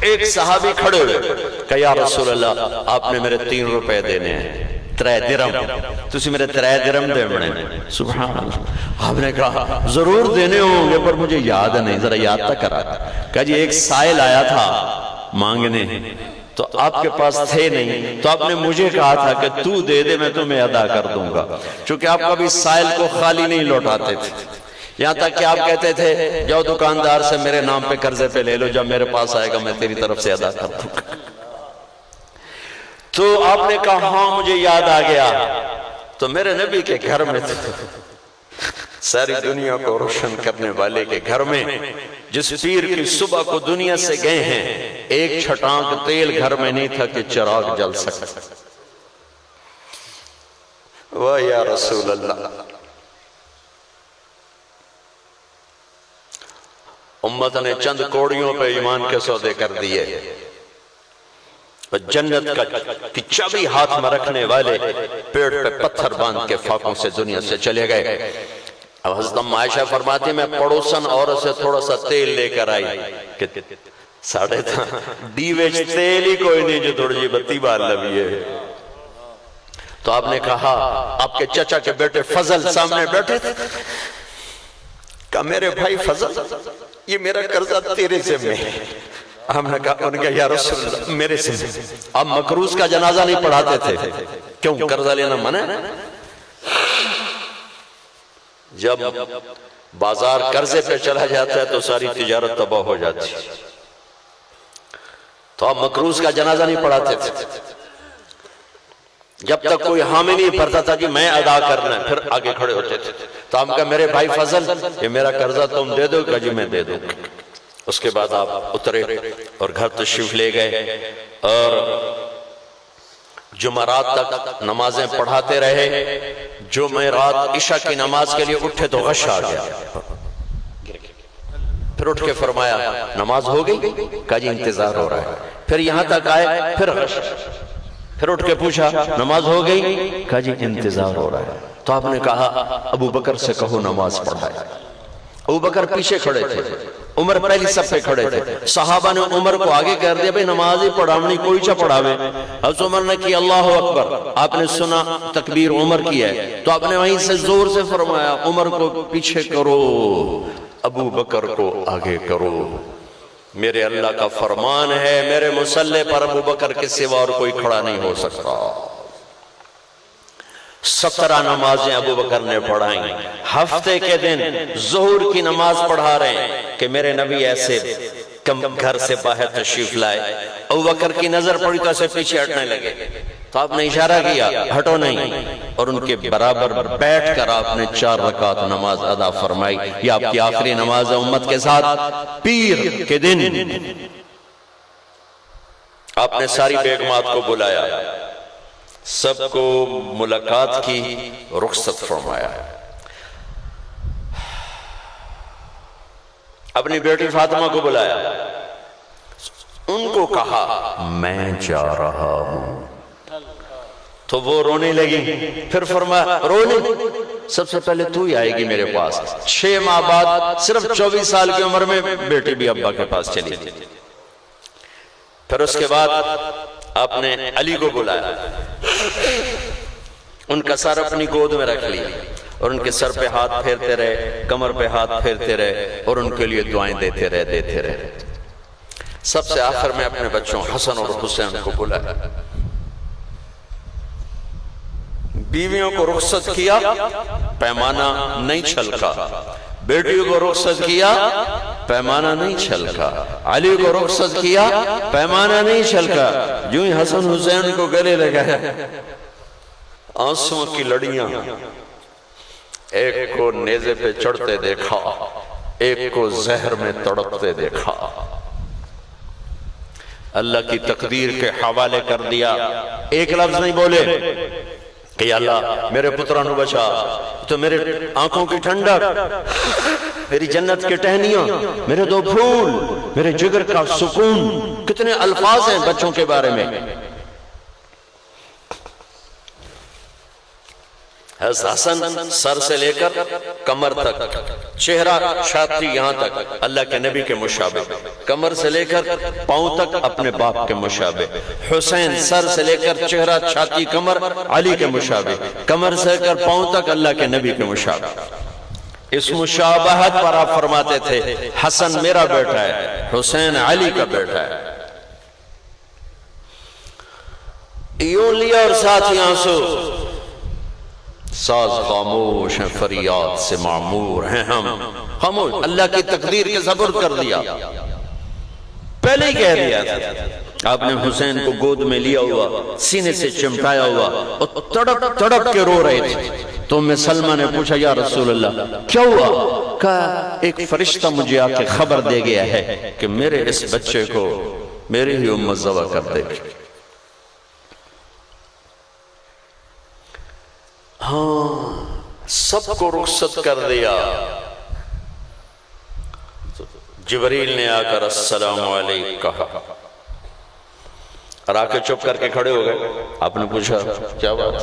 ایک صحابی کھڑے ہوئے کہ یا رسول اللہ آپ نے میرے 3 روپے دینے ہیں، 3 درم، تسی میرے 3 درم دے بڑے۔ سبحان اللہ۔ آپ نے کہا ضرور دینے ہوں گے پر مجھے یاد نہیں، ذرا یاد تک کرا۔ کہا جی ایک سائل آیا تھا مانگنے تو آپ کے پاس تھے نہیں، تو آپ نے مجھے کہا تھا کہ تو دے دے میں تمہیں ادا کر دوں گا، چونکہ آپ کبھی سائل کو خالی نہیں لوٹاتے تھے، یہاں تک کہ آپ کہتے تھے جاؤ دکاندار سے میرے نام پہ قرضے پہ لے لو، جب میرے پاس آئے گا میں تیری طرف سے ادا کر دوں گا۔ تو آپ نے کہا ہاں مجھے یاد آ گیا، تو میرے نبی کے گھر میں تھے، ساری دنیا کو روشن کرنے والے کے گھر میں، جس پیر کی صبح کو دنیا سے گئے ہیں ایک چھٹانک تیل گھر میں نہیں تھا کہ چراغ جل سکتا۔ واہ یا رسول اللہ۔ امت نے چند کوڑیوں پہ ایمان کے سودے کر دیے، جنت کی چابی ہاتھ میں رکھنے والے پیڑ پہ پتھر باندھ کے فاقوں سے دنیا سے چلے گئے۔ اب حضرت عائشہ فرماتی میں پڑوسن عورت سے تھوڑا سا تیل لے کر آئی کہ ساڑھے تھا ڈیوے تیل ہی کوئی نہیں جو تھوڑی جی بتی بال لبی ہے۔ تو آپ نے کہا آپ کے چچا کے بیٹے فضل سامنے بیٹھے تھے، کہا میرے بھائی فضل یہ میرا قرضہ تیرے سے میں ہے۔ ہم نے کہا یا رسول اللہ میرے سے آپ مکروز کا جنازہ نہیں پڑھاتے تھے، کیوں قرضہ لینا منع ہے؟ جب بازار قرضے پہ چلا جاتا ہے تو ساری تجارت تباہ ہو جاتی ہے، تو آپ مکروز کا جنازہ نہیں پڑھاتے تھے، جب تک کوئی حامی نہیں پڑھتا تھا کہ میں ادا کرنا ہے پھر آگے کھڑے ہوتے تھے۔ تو ہم کہا میرے بھائی فضل یہ میرا قرضہ تم دے دو، کہا جی میں دے دوں۔ اس کے بعد آپ اترے اور گھر تشریف لے گئے اور جمعرات تک نمازیں پڑھاتے رہے۔ جمعرات عشاء کی نماز کے لیے اٹھے تو غش آ گیا، پھر اٹھ کے فرمایا نماز ہو گئی؟ کہا جی انتظار ہو رہا ہے۔ پھر یہاں تک آئے پھر غش، پھر اٹھ کے پوچھا نماز ہو گئی؟ کہا جی انتظار ہو رہا ہے۔ تو آپ نے کہا ابو بکر سے کہو نماز پڑھائے۔ ابو بکر پیچھے کھڑے تھے، عمر پہلی صف پہ کھڑے تھے، صحابہ نے عمر کو آگے کر دیا بھئی نماز ہی پڑھاونی کوئی چا پڑھاوے۔ حضرت عمر نے کی اللہ اکبر، آپ نے سنا تکبیر عمر کی ہے تو آپ نے وہیں سے زور سے فرمایا عمر کو پیچھے کرو، ابو بکر کو آگے کرو، میرے اللہ کا فرمان ہے میرے مصلی پر ابو بکر کے سوا اور کوئی کھڑا نہیں ہو سکتا۔ 17 نمازیں ابو بکر نے پڑھائیں، ہفتے کے دن ظہر کی نماز پڑھا رہے ہیں کہ میرے نبی ایسے گھر سے باہر تشریف لائے، ابو بکر کی نظر پڑی تو ایسے پیچھے ہٹنے لگے، تو آپ نے اشارہ کیا ہٹو نہیں، اور ان کے برابر بیٹھ کر آپ نے 4 رکعت نماز ادا فرمائی۔ یہ آپ کی آخری نماز ہے امت کے ساتھ۔ پیر کے دن آپ نے ساری بیگمات کو بلایا، سب کو ملاقات کی، رخصت فرمایا۔ اپنی بیٹی فاطمہ کو بلایا، ان کو کہا میں جا رہا ہوں، تو وہ رونے لگی۔ پھر فرمایا رونے سب سے پہلے تو ہی آئے گی میرے پاس۔ 6 ماہ بعد صرف 24 سال کی عمر میں بیٹی بھی ابا کے پاس چلی گئی۔ پھر اس کے بعد آپ نے علی کو بلایا، ان کا سر اپنی گود میں رکھ لیا اور ان کے سر پہ ہاتھ پھیرتے رہے، کمر پہ ہاتھ پھیرتے رہے اور ان کے لیے دعائیں دیتے رہے۔ سب سے آخر میں اپنے بچوں حسن اور حسین کو بلایا، بیویوں کو رخصت کیا، پیمانہ نہیں چھلکا، بیٹیوں کو رخصت کیا، پیمانہ نہیں چھلکا، علی کو رخصت کیا، پیمانہ نہیں چھلکا، جو ہی حسن حسین کو گلے لگایا، آنسوں کی لڑیاں، ایک کو نیزے پہ چڑھتے دیکھا، ایک کو زہر میں تڑپتے دیکھا، اللہ کی تقدیر کے حوالے کر دیا، ایک لفظ نہیں بولے کہ یا اللہ میرے پترانو بچا، تو میرے آنکھوں کی ٹھنڈک، میری جنت کے ٹہنیاں، میرے 2 پھول، میرے جگر کا سکون۔ کتنے الفاظ ہیں بچوں کے بارے میں۔ حسن سر سے لے کر کمر تک، چہرہ چھاتی یہاں تک اللہ کے نبی کے مشابہ، کمر سے لے کر پاؤں تک اپنے باپ کے مشابہ، حسین سر سے لے کر چہرہ چھاتی کمر علی کے مشابہ، کمر سے لے کر پاؤں تک اللہ کے نبی کے مشابہ۔ اس مشابہت پر آپ فرماتے تھے حسن میرا بیٹا ہے، حسین علی کا بیٹا ہے۔ یوں لیا اور ساتھ ہی آنسو، ساز خاموش ہیں فریاد سے معمور ہیں ہم، خاموش، اللہ کی تقدیر کے سپرد کر دیا، پہلے ہی کہہ دیا تھا۔ آپ نے حسین کو گود میں لیا ہوا، سینے سے چمٹایا ہوا اور تڑپ تڑپ کے رو رہے تھے۔ تو ام سلمہ نے پوچھا یا رسول اللہ کیا ہوا؟ کہا ایک فرشتہ مجھے آ کے خبر دے گیا ہے کہ میرے اس بچے کو میری ہی امت ذبح کر دے گی۔ ہاں سب کو رخصت کر دیا۔ جبریل نے آ کر السلام علیکم کہا اور آ کے چپ کر کے کھڑے ہو گئے۔ آپ نے پوچھا کیا بات؟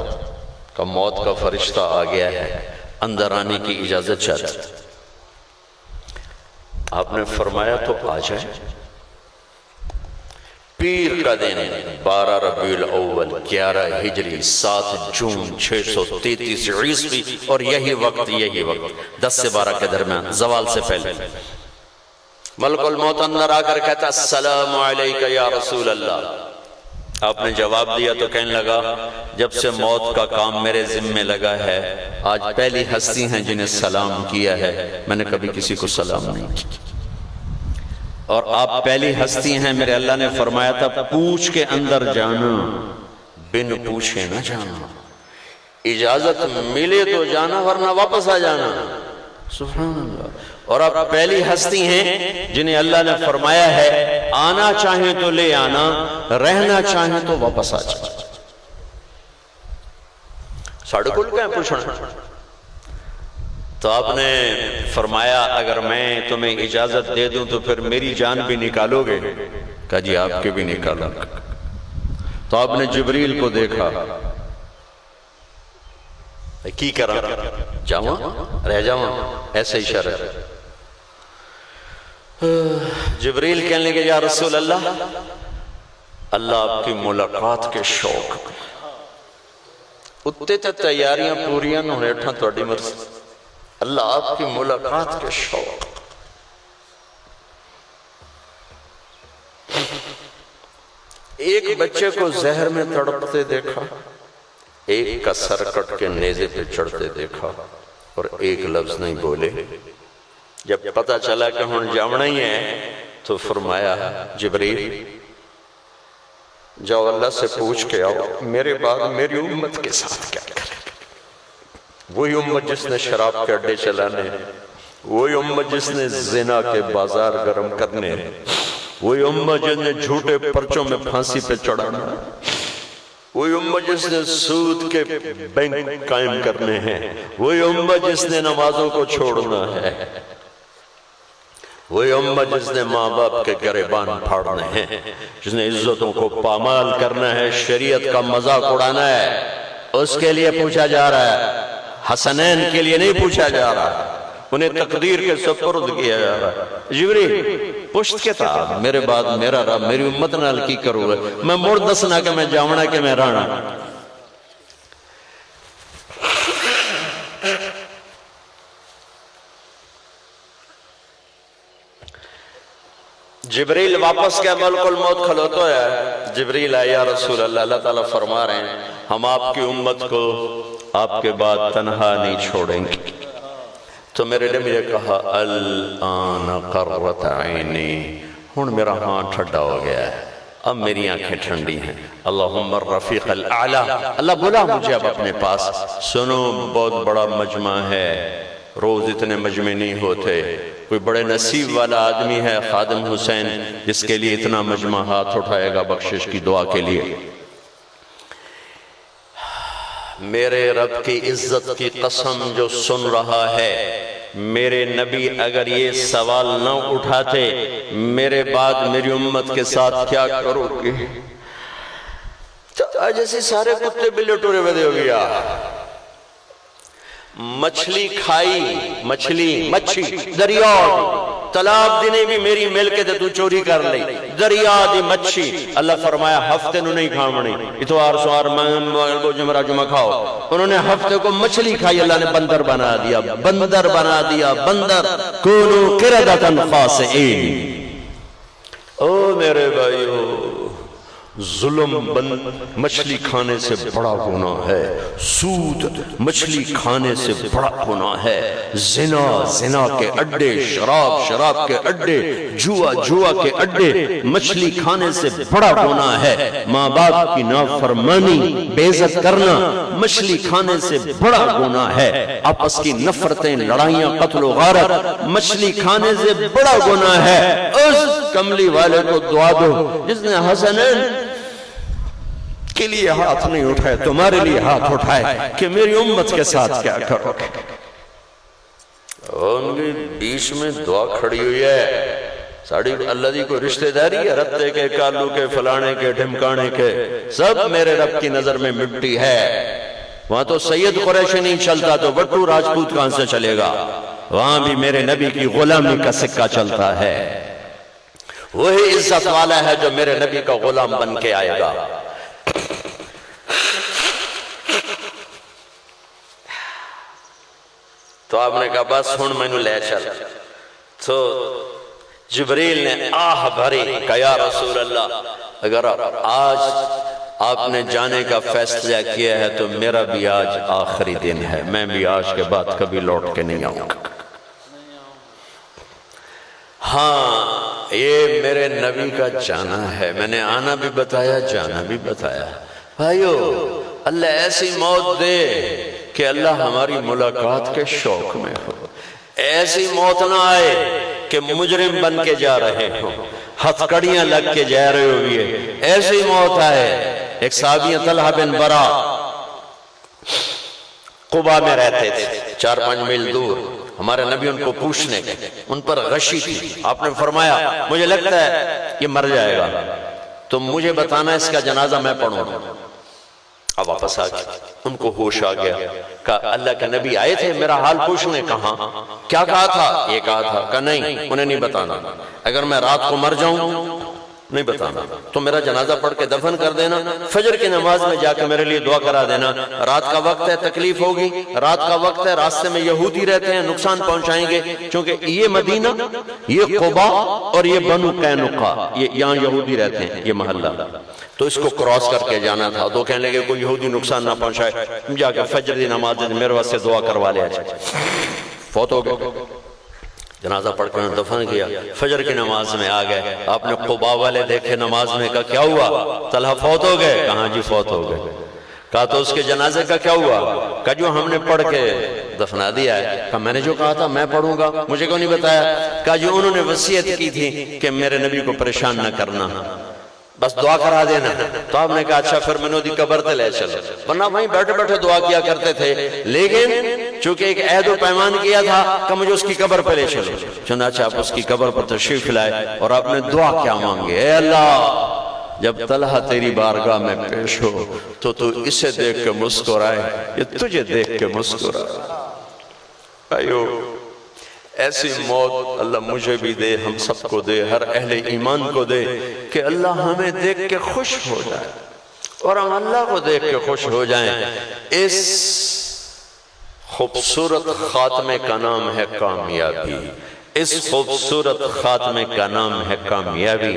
کہ موت کا فرشتہ آ گیا ہے، اندر آنے کی اجازت چاہتا۔ آپ نے فرمایا تو آ جائے۔ پیر کا دن 12 ربیع الاول 11 ہجری 7 جون 633 عیسوی، اور یہی وقت 10 سے 12 کے درمیان زوال سے پہلے ملک الموت اندر آ کر کہتا السلام علیکہ یا رسول اللہ۔ آپ نے جواب دیا تو کہنے لگا جب سے موت کا کام میرے ذمہ لگا ہے آج پہلی ہستی ہیں جنہیں سلام کیا ہے، میں نے کبھی کسی کو سلام نہیں کیا، اور آپ پہلی ہستی ہیں میرے اللہ نے فرمایا تھا پوچھ کے اندر جانا، بن پوچھے نہ جانا، اجازت ملے تو جانا ورنہ واپس آ جانا۔ سبحان اللہ۔ اور آپ پہلی ہستی ہیں جنہیں اللہ نے فرمایا ہے آنا چاہیں تو لے آنا، رہنا چاہیں تو واپس آ جانا۔ ساڑھے کل کہیں پوچھنا؟ تو آپ نے فرمایا اگر میں تمہیں اجازت دے دوں تو پھر میری جان بھی نکالو گے؟ کہا جی آپ کے بھی نکالوں گا۔ تو آپ نے جبریل کو دیکھا، کی کرا جاؤں رہ جاؤں، ایسے اشارہ۔ جبریل کہنے لگے یا رسول اللہ، اللہ آپ کی ملاقات کے شوق اتنے تے تیاریاں پوریاں نہ ہیٹھاں تہاڈی مرضی، اللہ آپ کی ملاقات کے شوق۔ ایک بچے کو زہر میں تڑپتے دیکھا، ایک کا سر کٹ کے نیزے پہ چڑھتے دیکھا، اور ایک لفظ نہیں بولے۔ جب پتہ چلا کہ ہن جاونا ہی ہے تو فرمایا جبریل جاؤ اللہ سے پوچھ کے آؤ میرے بعد میری امت کے ساتھ کیا کرے۔ وہی امت جس نے شراب کے اڈے چلانے، وہی امت جس نے زنا کے بازار گرم کرنے، وہی امت جس نے جھوٹے پرچوں میں پھانسی پہ چڑھانا، وہی امت جس نے سود کے بینک قائم کرنے ہیں، وہی امت جس نے نمازوں کو چھوڑنا ہے، وہی امت جس نے ماں باپ کے گریبان پھاڑنے ہیں، جس نے عزتوں کو پامال کرنا ہے، شریعت کا مذاق اڑانا ہے، اس کے لیے پوچھا جا رہا ہے۔ حسنین کے لیے نہیں پوچھا جا رہا، انہیں تقدیر کے سپرد کیا جا رہا ہے۔ جبریل پشت کے تھا میرے بعد میرا رب میری امت نال کی کرو گے، میں مڑ دسنا کہ میں جاونا کہ میں رانا۔ جبریل واپس کے ملک الموت کھلوتا ہے۔ جبریل آیا یا رسول اللہ، اللہ تعالیٰ فرما رہے ہیں ہم آپ کی امت کو آپ کے بعد تنہا نہیں چھوڑیں گے۔ تو میرے نے مجھے کہا الان قرۃ عینی، ہن میرا ہاں ٹھڈا ہو گیا ہے، اب میری آنکھیں ٹھنڈی ہیں۔ اللہم الرفیق الاعلی، اللہ بولا مجھے اب اپنے پاس۔ سنو بہت بڑا مجمع ہے، روز اتنے مجمع نہیں ہوتے، کوئی بڑے نصیب والا آدمی ہے خادم حسین جس کے لیے اتنا مجمع ہاتھ اٹھائے گا بخشش کی دعا کے لیے۔ میرے رب کی عزت کی قسم جو سن رہا ہے، میرے نبی اگر یہ سوال نہ اٹھاتے میرے بعد میری امت کے ساتھ کیا کرو گے، جیسے سارے کتے بلے ٹورے بدے ہو گیا۔ مچھلی کھائی، مچھی دریا تالاب دینے بھی میری ملکت ہے، تو چوری کر لئی دریا دی مچھی۔ اللہ فرمایا ہفتے نو نہیں کھاونی، اتوار سوار منگل جمعہ جمعہ کھاؤ۔ انہوں نے ہفتے کو مچھلی کھائی، اللہ نے بندر بنا دیا، بندر کونو قردۃ خاسئین۔ او میرے بھائیو، ظلم مچھلی کھانے سے بڑا گناہ ہے، سود مچھلی کھانے سے بڑا گناہ ہے، زنا کے اڈے، شراب کے اڈے، جوا کے اڈے مچھلی کھانے سے بڑا گناہ ہے، ماں باپ کی نافرمانی بے عزت کرنا مچھلی کھانے سے بڑا گناہ ہے، آپس کی نفرتیں، لڑائیاں، قتل و غارت مچھلی کھانے سے بڑا گناہ ہے۔ اس کملی والے کو دعا دو جس نے حسنین کے لیے ہاتھ نہیں اٹھائے، تمہارے لیے ہاتھ اٹھائے کہ میری امت کے ساتھ کیا کرو گے۔ ان کے بیچ میں دعا کھڑی ہوئی ہے، ساڑھی اللہ دی کو رشتہ داری ہے، رتے کے، کالو کے، فلانے کے، ڈھمکانے کے، سب میرے رب کی نظر میں مٹی ہے۔ وہاں تو سید قریش نہیں چلتا تو بٹو راجپوت کہاں سے چلے گا؟ وہاں بھی میرے نبی کی غلامی کا سکہ چلتا ہے۔ وہی عزت والا ہے جو میرے نبی کا غلام بن کے آئے گا۔ تو آپ نے کہا بس ہن مینوں لے چل۔ تو جبریل نے آہ بھری، کہا یا رسول اللہ اگر آج آپ نے جانے کا فیصلہ کیا ہے تو میرا بھی آج آخری دن ہے، میں بھی آج کے بعد کبھی لوٹ کے نہیں آؤں گا۔ ہاں یہ میرے نبی کا جانا ہے، میں نے آنا بھی بتایا، جانا بھی بتایا۔ بھائیو اللہ ایسی موت دے کہ اللہ ہماری ملاقات کے شوق میں ہو، ایسی موت نہ آئے کہ مجرم بن کے جا رہے ہوں، ہتھکڑیاں لگ کے جا رہے ہوئے، ایسی موت آئے۔ ایک صحابی طلحہ بن برا قبا میں رہتے تھے، 4-5 میل دور، ہمارے نبی ان کو پوچھنے گئے، ان پر غشی تھی، آپ نے فرمایا مجھے لگتا ہے یہ مر جائے گا، تو مجھے بتانا اس کا جنازہ میں پڑھوں گا۔ اب واپس آ گئے، ان کو ہوش آ گیا، کہا اللہ کے نبی آئے تھے میرا حال پوچھنے، کہاں کیا کہا تھا؟ یہ کہا تھا، کہا نہیں انہیں نہیں بتانا، اگر میں رات کو مر جاؤں نہیں بتانا، تو میرا جنازہ پڑھ کے دفن کر دینا، فجر کی نماز میں جا کے میرے لیے دعا کرا دینا، رات کا وقت ہے تکلیف ہوگی، رات کا وقت ہے راستے میں یہودی رہتے ہیں نقصان پہنچائیں گے، چونکہ یہ مدینہ، یہ قبا اور یہ بنو قینقاع، یہاں یہودی رہتے ہیں، یہ محلہ، تو اس کو کراس کر کے جانا تھا۔ تو کہنے لگے کوئی یہودی نقصان نہ پہنچائے، جا کے فجر دی نماز میرے واسطے دعا کروا لے۔ فوت ہو گئے، جنازہ پڑھ کے دفن کیا، فجر کی نماز میں آ گئے، آپ نے قبا والے دیکھے نماز میں، کہا کیا ہوا؟ طلحہ فوت ہو گئے؟ کہاں جی فوت ہو گئے۔ کہا تو اس کے جنازے کا کیا ہوا؟ کہا جو ہم نے پڑھ کے دفنا دیا ہے۔ کہا میں نے جو کہا تھا میں پڑھوں گا، مجھے کیوں نہیں بتایا؟ کہا جو انہوں نے وصیت کی تھی کہ میرے نبی کو پریشان نہ کرنا، بس دعا کرا دینا۔ تو آپ نے کہا اچھا پھر منو دی قبر تے لے چلو، ورنہ وہیں بیٹھے بیٹھے دعا کیا کرتے تھے، لیکن چونکہ ایک عہد و پیمان کیا تھا کہ مجھے اس کی قبر پہ لے چلو، چنانچہ آپ اس کی قبر پر تشریف لائے اور آپ نے دعا کیا مانگے، اے اللہ جب طلحہ تیری بارگاہ میں پیش ہو تو تو اسے دیکھ کے مسکرائے، یہ تجھے دیکھ کے مسکرائے۔ ایو ایسی موت اللہ مجھے بھی دے، ہم سب کو دے، ہر اہل ایمان کو دے، کہ اللہ ہمیں دیکھ کے خوش ہو جائے اور ہم اللہ کو دیکھ کے خوش ہو جائیں۔ اس خوبصورت خاتمے کا نام ہے کامیابی، اس خوبصورت خاتمے کا نام ہے کامیابی۔